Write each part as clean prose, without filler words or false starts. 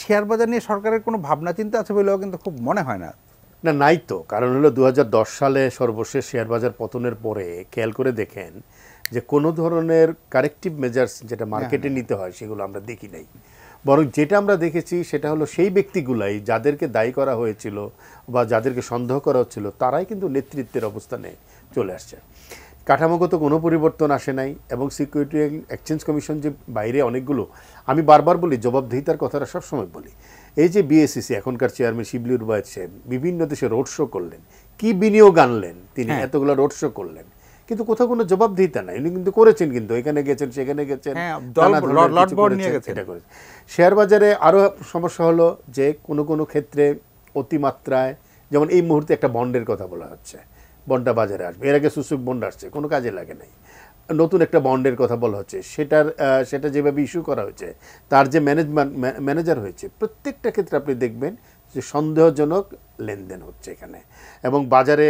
Share বাজার নিয়ে সরকারের কোনো ভাবনা চিন্তা আছে বলেও কিন্তু খুব মনে হয় না। না, নাই তো। কারণ হলো 2010 সালে সর্বশেষ শেয়ার বাজার পতনের পরে খেয়াল করে দেখেন যে কোনো ধরনের কারেক্টিভ মেজার্স যেটা মার্কেটে নিতে হয় সেগুলো আমরা দেখি নাই। বরং যেটা আমরা দেখেছি সেটা হলো সেই ব্যক্তিগুলাই যাদেরকে দায়ী করা হয়েছিল বা যাদেরকে সন্দেহ করা হচ্ছিল তারাই কিন্তু নেতৃত্বের অবস্থানে চলে আসছে। কাঠামোগত কোনো পরিবর্তন আসে নাই এবং সিকিউরিটি এক্সচেঞ্জ কমিশন যে বাইরে অনেকগুলো, আমি বারবার বলি জবাবদিহিতার কথাটা সবসময় বলি, এই যে বিএসইসি এখনকার চেয়ারম্যান শিবলি রুবায়েত সাহেব বিভিন্ন দেশে রোড শো করলেন, কি বিনিয়োগ আনলেন তিনি, এতগুলো রোড শো করলেন, কিন্তু কোথাও কোনো জবাবদিহিতা নাই। উনি কিন্তু করেছেন, কিন্তু এখানে গেছেন সেখানে গেছেন, এটা করেছেন। শেয়ার বাজারে আরও সমস্যা হলো যে কোনো কোনো ক্ষেত্রে অতিমাত্রায়, যেমন এই মুহূর্তে একটা বন্ডের কথা বলা হচ্ছে, বন্ডটা বাজারে আসবে, এর আগে সুসুক বন্ড আসছে, কোনো কাজে লাগে নাই, নতুন একটা বন্ডের কথা বলা হচ্ছে, সেটা যেভাবে ইস্যু করা হয়েছে, তার যে ম্যানেজার হয়েছে, প্রত্যেকটা ক্ষেত্রে আপনি দেখবেন যে সন্দেহজনক লেনদেন হচ্ছে এখানে। এবং বাজারে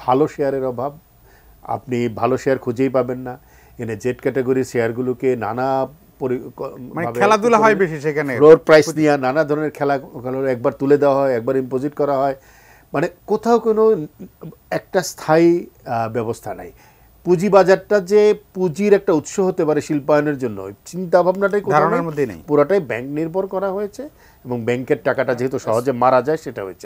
ভালো শেয়ারের অভাব, আপনি ভালো শেয়ার খুঁজেই পাবেন না। এখানে জেড ক্যাটাগরি শেয়ারগুলোকে নানা খেলাধুলা হয় বেশি, সেখানে ফ্লোর প্রাইস নিয়ে নানা ধরনের খেলা, একবার তুলে দেওয়া হয়, একবার ইম্পোজিট করা হয়, মানে কোথাও কোনো একটা স্থায়ী ব্যবস্থা নাই। পুঁজিবাজারটা যে পুঁজির একটা উৎস হতে পারে শিল্পায়নের জন্য, চিন্তা ভাবনাটাই ধারণার মধ্যে নেই, পুরাটাই ব্যাংক নির্ভর করা হয়েছে এবং ব্যাংকের টাকাটা যেহেতু সহজে মারা যায় সেটা হয়েছে।